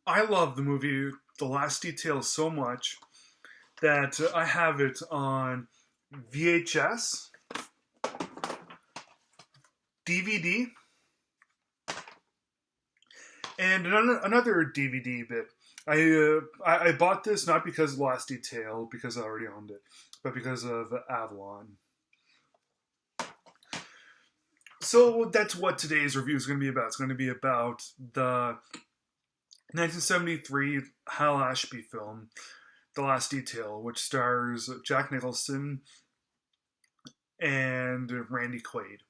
I love the movie The Last Detail so much that I have it on VHS, DVD, and another DVD bit. I bought this not because of The Last Detail, because I already owned it, but because of Avalon. So that's what today's review is going to be about. It's going to be about the 1973 Hal Ashby film, The Last Detail, which stars Jack Nicholson and Randy Quaid.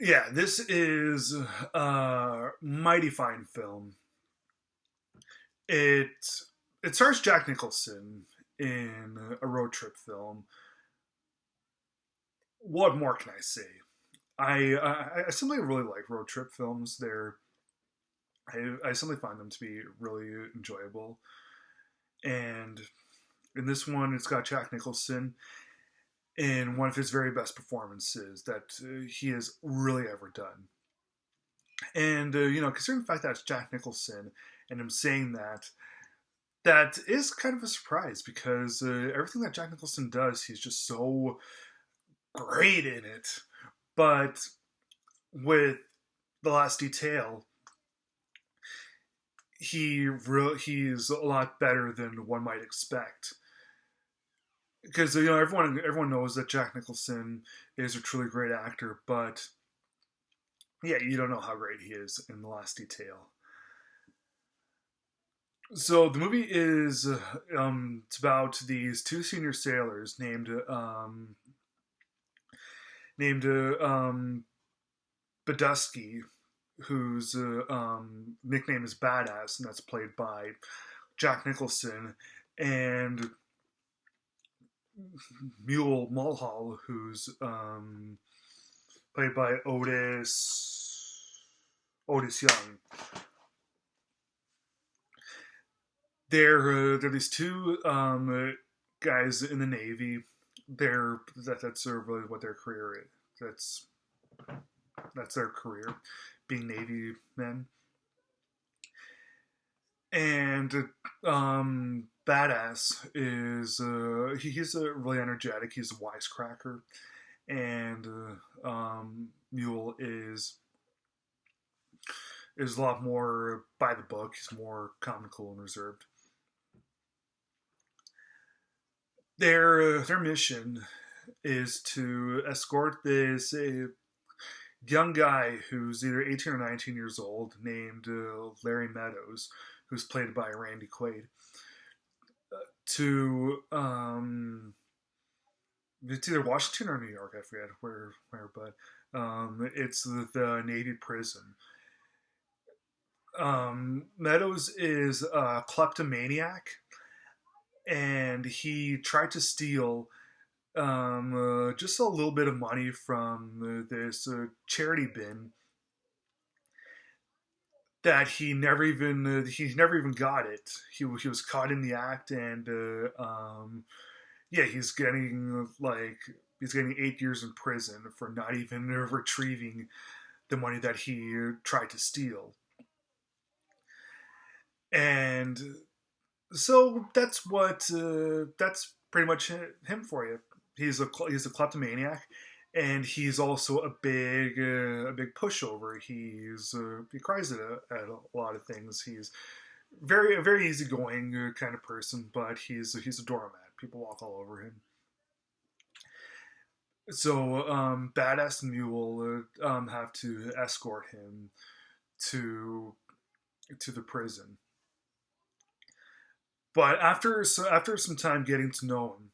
Yeah, this is a mighty fine film. It it stars Jack Nicholson in a road trip film. What more can I say? I simply really like road trip films. I simply find them to be really enjoyable. And in this one, it's got Jack Nicholson in one of his very best performances that he has really ever done. And considering the fact that it's Jack Nicholson and him saying that, that is kind of a surprise because everything that Jack Nicholson does, he's just so great in it. But with The Last Detail, he's a lot better than one might expect. Because everyone knows that Jack Nicholson is a truly great actor, but yeah, you don't know how great he is in The Last Detail. So the movie is it's about these two senior sailors named Badusky, whose nickname is Badass, and that's played by Jack Nicholson, and Mule Mulhall, who's played by Otis Young. They're these two guys in the Navy. That's really what their career is. That's their career, being Navy men. And Badass is he's a really energetic. He's a wisecracker, and Mule is a lot more by the book. He's more comical and reserved. Their mission is to escort this young guy who's either 18 or 19 years old, named Larry Meadows, who's played by Randy Quaid, to it's either Washington or New York. I forget but it's the Navy prison. Meadows is a kleptomaniac, and he tried to steal just a little bit of money from this charity bin that he never even got it. He was caught in the act, and yeah, he's getting 8 years in prison for not even retrieving the money that he tried to steal. And so that's pretty much him for you. He's a kleptomaniac, and he's also a big pushover. He cries at a lot of things. He's a very easygoing kind of person, but he's a doormat. People walk all over him. So Badass and Mule have to escort him to the prison. But after some time getting to know him,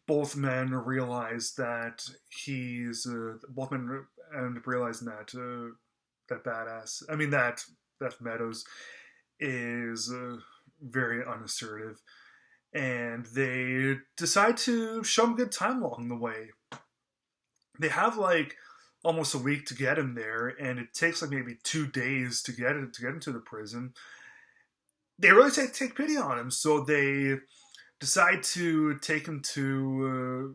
both men realize that he's both men end up realizing that badass. I mean that Meadows is very unassertive, and they decide to show him a good time along the way. They have like almost a week to get him there, and it takes like maybe 2 days to get into the prison. They really take pity on him, so they decide to take him to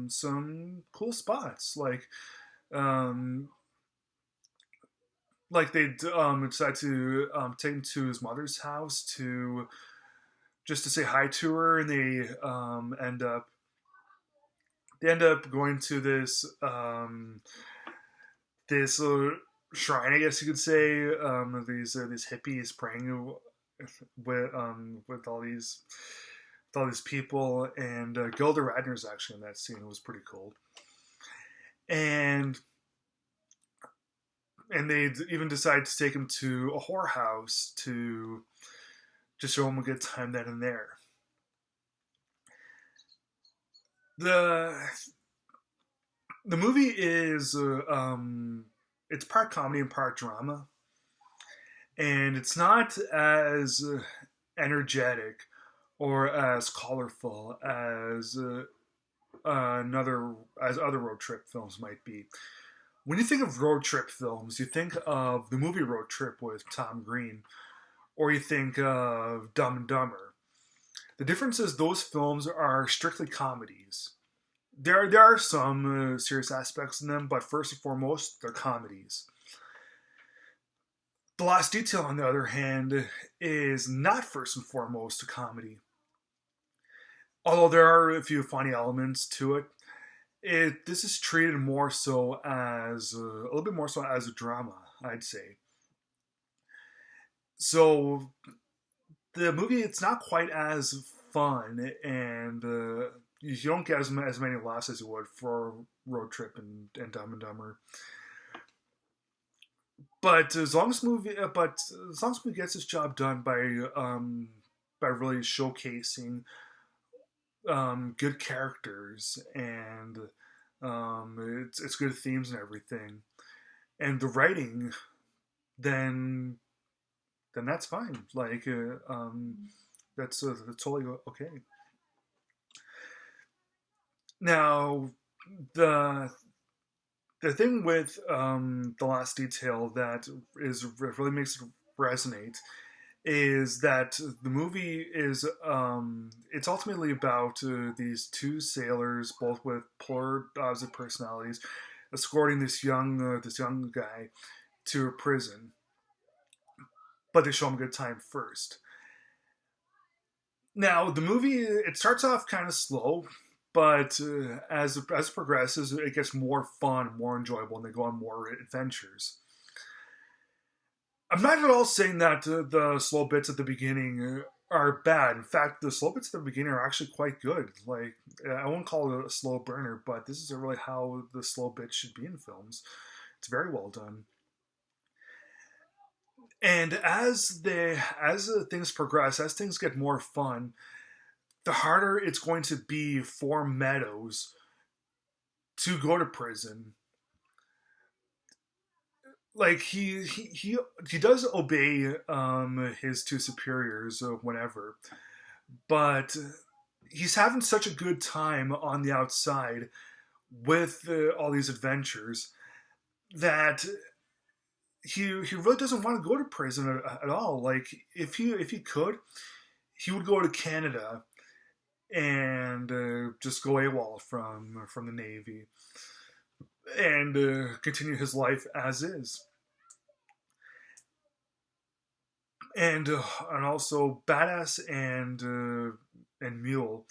some cool spots. Like um, like they decide to take him to his mother's house to just to say hi to her, and they end up going to this shrine, I guess you could say. These hippies praying with all these people, and Gilda Radner's actually in that scene. It was pretty cool, and they even decide to take him to a whorehouse to just show him a good time then and there. the The movie is it's part comedy and part drama, and it's not as energetic or as colorful as another as other road trip films might be. When you think of road trip films, you think of the movie Road Trip with Tom Green, or you think of Dumb and Dumber. The difference is those films are strictly comedies. There are some serious aspects in them, but first and foremost, they're comedies. The Last Detail, on the other hand, is not first and foremost a comedy. Although there are a few funny elements to it, this is treated more so as a little bit more so as a drama, I'd say. So the movie, it's not quite as fun, and you don't get as many laughs as you would for Road Trip and Dumb and Dumber. But as long as the movie gets its job done by really showcasing good characters and it's good themes and everything, and the writing, then that's fine. Like that's totally okay. Now the the thing with the Last Detail that is really makes it resonate is that the movie is it's ultimately about these two sailors, both with polar opposite personalities, escorting this young guy to a prison, but they show him a good time first. Now the movie, it starts off kind of slow, but as it progresses, it gets more fun, more enjoyable, and they go on more adventures. I'm not at all saying that the slow bits at the beginning are bad. In fact, the slow bits at the beginning are actually quite good. Like I won't call it a slow burner, but this is really how the slow bits should be in films. It's very well done. And as things progress, as things get more fun, the harder it's going to be for Meadows to go to prison. Like he does obey his two superiors whenever, but he's having such a good time on the outside with all these adventures that he really doesn't want to go to prison at all. Like if he could, he would go to Canada and just go AWOL from the Navy and continue his life as is. And also Badass and Mule.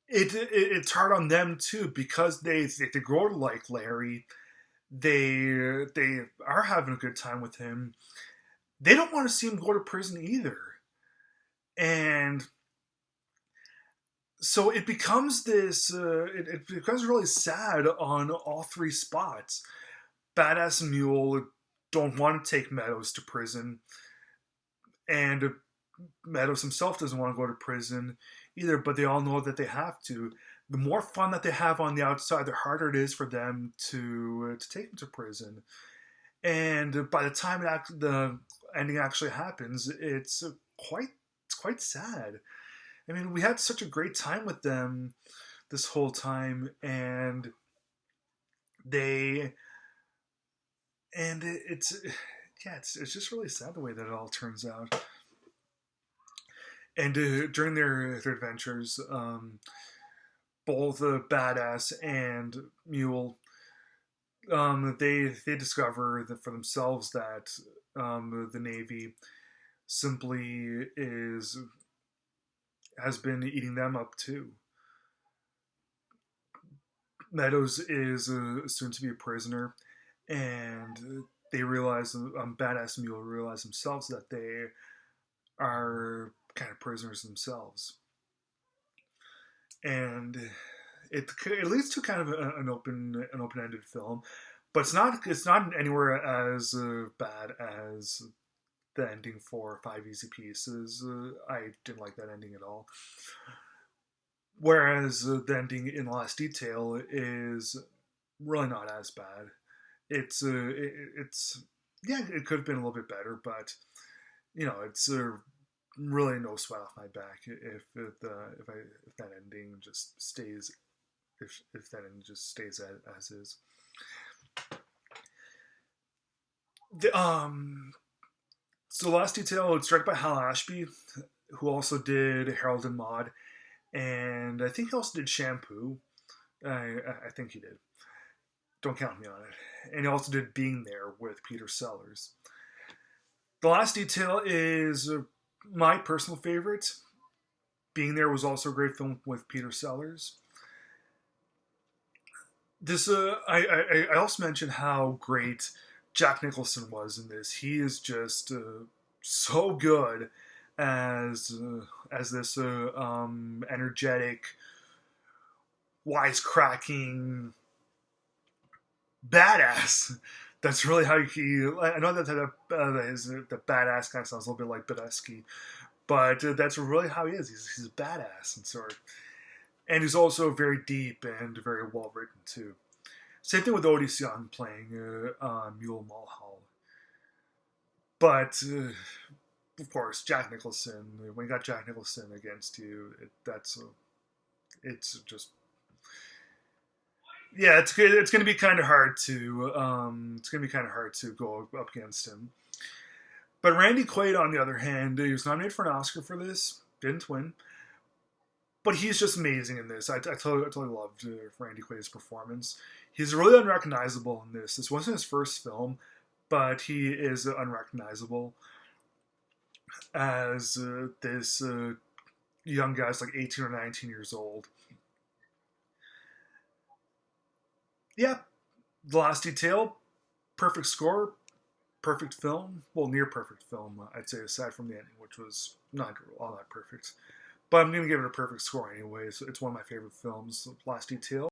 It's hard on them too because they grow to like Larry. They are having a good time with him. They don't want to see him go to prison either, and so it becomes it becomes really sad on all three spots. Badass and Mule don't want to take Meadows to prison, and Meadows himself doesn't want to go to prison either, but they all know that they have to. The more fun that they have on the outside, the harder it is for them to take him to prison. And by the time the ending actually happens, it's quite sad. I mean, we had such a great time with them this whole time, and they and it's yeah, it's just really sad the way that it all turns out. And during their adventures, both Badass and Mule, they discover that for themselves that the Navy simply is has been eating them up too. Meadows is soon to be a prisoner, and they realize, Badass and Mule realize themselves that they are kind of prisoners themselves, and it leads to kind of an open ended film, but it's not anywhere as bad as the ending for Five Easy Pieces. I didn't like that ending at all. Whereas the ending in Last Detail is really not as bad. It's yeah, it could have been a little bit better, but it's really no sweat off my back if that ending just stays if that ending just stays as is. The, so Last Detail, it's directed by Hal Ashby, who also did Harold and Maude, and I think he also did Shampoo. I think he did. Don't count me on it. And he also did Being There with Peter Sellers. The Last Detail is my personal favorite. Being There was also a great film with Peter Sellers. This I also mentioned how great Jack Nicholson was in this. He is just so good as this energetic, wisecracking badass. That's really how he. I know that the badass kind of sounds a little bit like Badesky, but that's really how he is. He's a badass and sort of, and he's also very deep and very well written too. Same thing with Otis Young playing Mule Mulhall. But of course, Jack Nicholson. When you got Jack Nicholson against you, it's just yeah, it's going to be kind of hard to go up against him. But Randy Quaid, on the other hand, he was nominated for an Oscar for this, didn't win, but he's just amazing in this. I totally loved Randy Quaid's performance. He's really unrecognizable in this. This wasn't his first film, but he is unrecognizable as this young guy's like 18 or 19 years old. Yeah, The Last Detail, perfect score, perfect film. Well, near perfect film, I'd say, aside from the ending, which was not all that perfect. But I'm going to give it a perfect score anyway. So it's one of my favorite films, Last Detail.